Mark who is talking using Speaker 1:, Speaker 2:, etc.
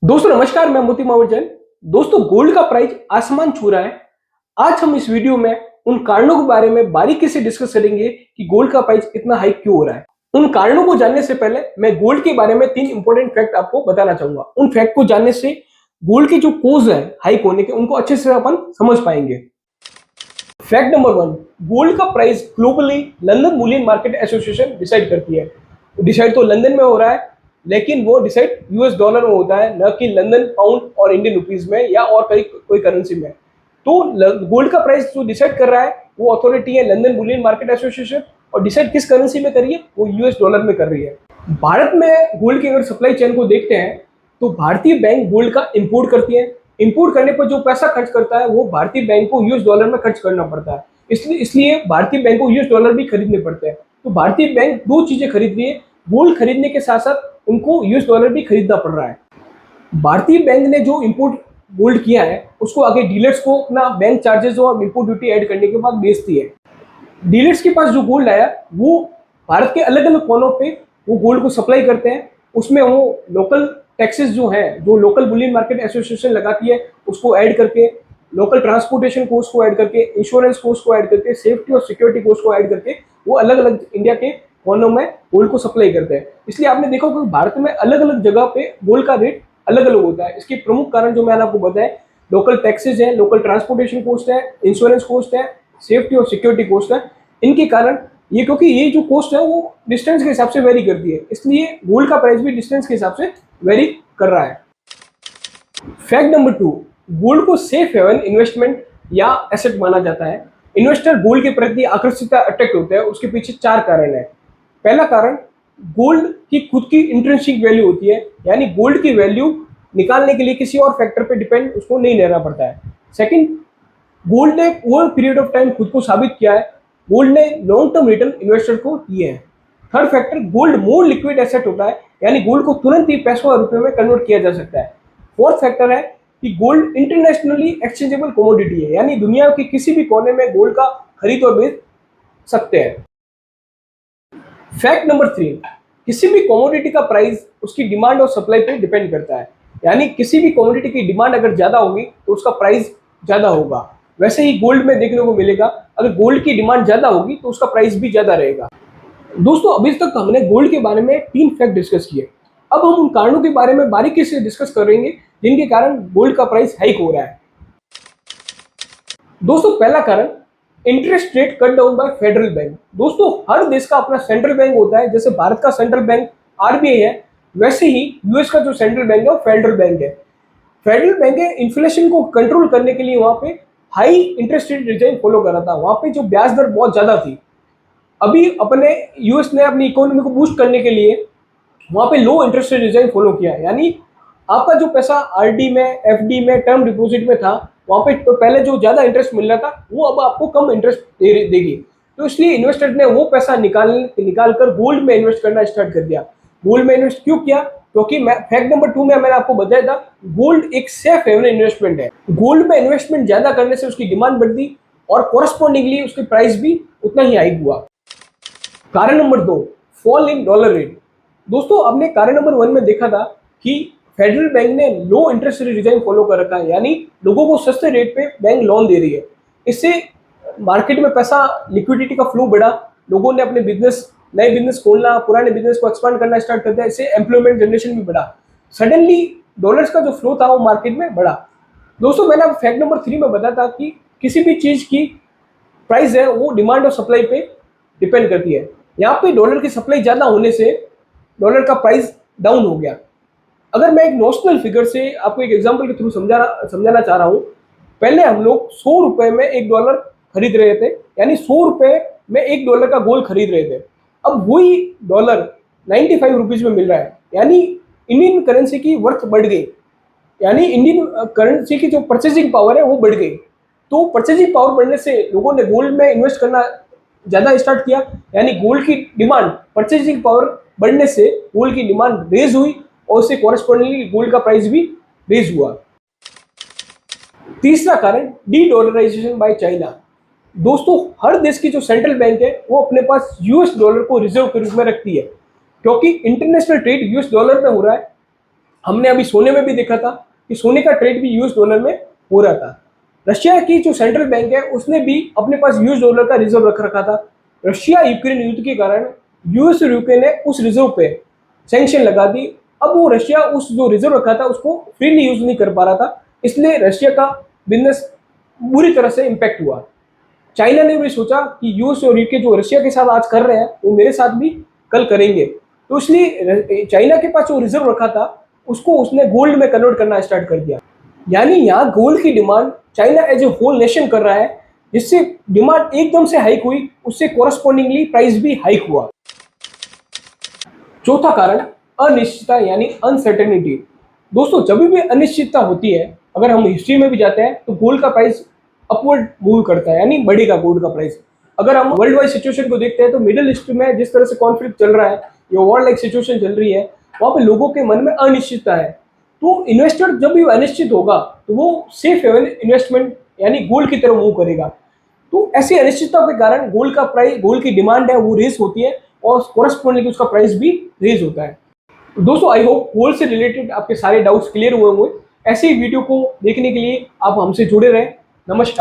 Speaker 1: दोस्तों नमस्कार, मैं मोती मावर जैन। दोस्तों गोल्ड का प्राइस आसमान छू रहा है। आज हम इस वीडियो में उन कारणों के बारे में बारीकी से डिस्कस करेंगे कि गोल्ड का प्राइस इतना हाई क्यों हो रहा है। उन कारणों को जानने से पहले मैं गोल्ड के बारे में 3 इंपॉर्टेंट फैक्ट आपको बताना चाहूंगा। उन फैक्ट को जानने से गोल्ड के जो कोज है हाइक होने के, उनको अच्छे से अपन समझ पाएंगे। फैक्ट नंबर 1, गोल्ड का price globally London Boolean market association decide करती है। डिसाइड तो लंदन में हो रहा है, लेकिन वो डिसाइड यूएस डॉलर में होता है, न कि लंदन पाउंड और इंडियन रुपीज में या और कोई करेंसी में। तो गोल्ड का प्राइस जो डिसाइड कर रहा है वो अथॉरिटी है लंदन बुलियन मार्केट एसोसिएशन, और डिसाइड किस करेंसी में कर रही है, वो यूएस डॉलर में कर रही है। भारत में गोल्ड की अगर सप्लाई चेन को देखते हैं तो भारतीय बैंक गोल्ड का इंपोर्ट करती है। इंपोर्ट करने पर जो पैसा खर्च करता है वो भारतीय बैंक को यूएस डॉलर में खर्च करना पड़ता है। इसलिए भारतीय बैंक को यूएस डॉलर भी खरीदने पड़ते हैं। तो भारतीय बैंक दो चीजें खरीद रही है, गोल्ड खरीदने के साथ साथ उनको यूएस डॉलर भी खरीदना पड़ रहा है। भारतीय बैंक ने जो इंपोर्ट गोल्ड किया है उसको आगे डीलर्स को अपना बैंक चार्जेस और इंपोर्ट ड्यूटी ऐड करने के बाद बेचती है। डीलर्स के पास जो गोल्ड आया वो भारत के अलग अलग कोनों पे वो गोल्ड को सप्लाई करते हैं। उसमें वो लोकल टैक्सेस जो है, जो लोकल बुलियन मार्केट एसोसिएशन लगाती है, उसको ऐड करके, लोकल ट्रांसपोर्टेशन कोस्ट को ऐड करके, इंश्योरेंस कोस्ट को ऐड करके, सेफ्टी और सिक्योरिटी कोस्ट को ऐड करके वो अलग अलग इंडिया के कोनों में गोल्ड को सप्लाई करते हैं। इसलिए आपने देखा कि भारत में अलग अलग जगह पे गोल्ड का रेट अलग अलग होता है। इसके प्रमुख कारण जो मैंने आपको बताया, लोकल टैक्सेस है, लोकल ट्रांसपोर्टेशन कोस्ट है, इंश्योरेंस कोस्ट है, सेफ्टी और सिक्योरिटी कोस्ट है। इनके कारण ये, क्योंकि ये जो कोस्ट है वो डिस्टेंस के हिसाब से वेरी करती है, इसलिए गोल्ड का प्राइस भी डिस्टेंस के हिसाब से वेरी कर रहा है। फैक्ट नंबर 2, गोल्ड को सेफ हेवन इन्वेस्टमेंट या एसेट माना जाता है। इन्वेस्टर गोल्ड के प्रति आकर्षित अट्रैक्ट होते हैं, उसके पीछे 4 कारण है। पहला कारण, गोल्ड की खुद की इंट्रिंसिक वैल्यू होती है, यानी गोल्ड की वैल्यू निकालने के लिए किसी और फैक्टर पे डिपेंड उसको नहीं रहना पड़ता है। सेकंड, गोल्ड ने ओवर पीरियड ऑफ टाइम खुद को साबित किया है, गोल्ड ने लॉन्ग टर्म रिटर्न इन्वेस्टर को दिए हैं। थर्ड फैक्टर, गोल्ड मोर लिक्विड एसेट होता है, यानी गोल्ड को तुरंत ही पैसों और रुपए में कन्वर्ट किया जा सकता है। फोर्थ फैक्टर है कि गोल्ड इंटरनेशनली एक्सचेंजेबल कमोडिटी है, यानी दुनिया के किसी भी कोने में गोल्ड का खरीद और बेच सकते हैं। फैक्ट नंबर 3, किसी भी कमोडिटी का प्राइस उसकी डिमांड और सप्लाई पे डिपेंड करता है, यानी किसी भी कमोडिटी की डिमांड अगर ज्यादा होगी तो उसका प्राइस ज्यादा होगा। वैसे ही गोल्ड में देखने को मिलेगा, अगर गोल्ड की डिमांड ज्यादा होगी तो उसका प्राइस भी ज्यादा रहेगा। दोस्तों अभी तक हमने गोल्ड के बारे में 3 फैक्ट डिस्कस किए। अब हम उन कारणों के बारे में बारीकी से डिस्कस करेंगे जिनके कारण गोल्ड का प्राइस हाइक हो रहा है। दोस्तों पहला कारण, interest rate cut down by federal bank. दोस्तों हर देश का अपना सेंट्रल बैंक होता है, जैसे भारत का सेंट्रल बैंक आरबीआई है, वैसे ही यूएस का जो सेंट्रल बैंक है वो फेडरल बैंक है। फेडरल बैंक है इन्फ्लेशन को कंट्रोल करने के लिए वहां पे high interest rate resign follow कर रहा था। वहां पे जो ब्याज दर बहुत ज्यादा थी। अभी अपने यूएस ने अपनी इकोनॉमी को बूस्ट करने के लिए वहां पे लो इंटरेस्ट रेट डिजाइन फॉलो किया, यानी आपका जो पैसा आरडी में, एफडी में, टर्म डिपॉजिट में था, वहां पे तो पहले जो ज्यादा इंटरेस्ट मिल रहा था वो अब आपको कम इंटरेस्ट देगी। तो इसलिए इन्वेस्टर ने वो पैसा निकाल कर गोल्ड में इन्वेस्ट करना स्टार्ट कर दिया। गोल्ड में इन्वेस्ट क्यों किया? क्योंकि फैक्ट नंबर 2 में मैंने आपको बताया था, गोल्ड एक सेफ हेवन इन्वेस्टमेंट है। गोल्ड में इन्वेस्टमेंट ज्यादा करने से उसकी डिमांड बढ़ती और कोरस्पॉन्डिंगली उसकी प्राइस भी उतना ही हाइक हुआ। कारण number 2, fall in dollar rate. दोस्तों आपने कारण नंबर 1 में देखा था कि फेडरल बैंक ने लो इंटरेस्ट रेट डिजाइन फॉलो कर रखा है, यानी लोगों को सस्ते रेट पे बैंक लोन दे रही है। इससे मार्केट में पैसा, लिक्विडिटी का फ्लो बढ़ा, लोगों ने अपने नए बिजनेस खोलना, पुराने बिजनेस को एक्सपांड करना स्टार्ट कर दिया। इससे एम्प्लॉयमेंट जनरेशन भी बढ़ा। सडनली डॉलर्स का जो फ्लो था वो मार्केट में बढ़ा। दोस्तों मैंने अब फैक्ट नंबर 3 में बताया था कि किसी भी चीज की प्राइस है वो डिमांड और सप्लाई पे डिपेंड करती है। यहाँ पे डॉलर की सप्लाई ज्यादा होने से डॉलर का प्राइस डाउन हो गया। अगर मैं एक नॉशनल फिगर से आपको एक एग्जांपल के थ्रू समझाना चाह रहा हूँ। पहले हम लोग 100 रुपए में $1 खरीद रहे थे, यानी 100 रुपए में $1 का गोल्ड खरीद रहे थे। अब वही डॉलर 95 रुपीज में मिल रहा है, यानी इंडियन करेंसी की वर्थ बढ़ गई, यानी इंडियन करेंसी की जो परचेजिंग पावर है वो बढ़ गई। तो परचेजिंग पावर बढ़ने से लोगों ने गोल्ड में इन्वेस्ट करना ज्यादा स्टार्ट किया, यानी गोल्ड की डिमांड, परचेजिंग पावर बढ़ने से गोल्ड की डिमांड रेज हुई और उससे कॉरेस्पॉन्डिंगली गोल्ड का प्राइस भी रेज हुआ। तीसरा कारण, डी डॉलराइजेशन बाय चाइना। दोस्तों हर देश की जो सेंट्रल बैंक है वो अपने पास यूएस डॉलर को रिजर्व के रूप में रखती है, क्योंकि इंटरनेशनल ट्रेड यूएस डॉलर में हो रहा है। हमने अभी सोने में भी देखा था कि सोने का ट्रेड भी यूएस डॉलर में हो रहा था। रशिया की जो सेंट्रल बैंक है उसने भी अपने पास यूएस डॉलर का रिजर्व रख रखा था। रशिया यूक्रेन युद्ध के कारण यूएस और यूके ने उस रिजर्व पे सैंक्शन लगा दी। अब वो रशिया उस जो रिजर्व रखा था उसको फ्रीली यूज नहीं कर पा रहा था, इसलिए रशिया का बिजनेस बुरी तरह से इम्पैक्ट हुआ। चाइना ने भी सोचा कि यूएस और यूके जो रशिया के साथ आज कर रहे हैं वो मेरे साथ भी कल करेंगे, तो इसलिए चाइना के पास जो रिजर्व रखा था उसको उसने गोल्ड में कन्वर्ट करना स्टार्ट कर दिया। यानी यहाँ गोल्ड की demand China as a whole nation कर रहा है, जिससे डिमांड एकदम से हाइक हुई, उससे कोरस्पॉन्डिंगली प्राइस भी हाइक हुआ। चौथा कारण अनिश्चितता यानी अनसर्टेनिटी। दोस्तों जब भी अनिश्चितता होती है, अगर हम हिस्ट्री में भी जाते हैं तो गोल्ड का प्राइस अपवर्ड मूव करता है, यानी बढ़ेगा गोल्ड का प्राइस। अगर हम वर्ल्ड वाइड सिचुएशन को देखते हैं तो मिडिल ईस्ट में जिस तरह से कॉन्फ्लिक्ट चल रहा है या वॉर लाइक सिचुएशन चल रही है, वहाँ पे लोगों के मन में अनिश्चितता है। तो इन्वेस्टर जब भी अनिश्चित होगा तो वो सेफ हेवन इन्वेस्टमेंट यानी गोल्ड की तरफ मूव करेगा। तो ऐसी अनिश्चितता के कारण गोल्ड का प्राइस, गोल्ड की डिमांड है वो रेस होती है और कोरस्पॉन्डिंगली उसका प्राइस भी रेज होता है। तो दोस्तों आई होप गोल्ड से रिलेटेड आपके सारे डाउट्स क्लियर हुए होंगे। ऐसे ही वीडियो को देखने के लिए आप हमसे जुड़े रहें। नमस्कार।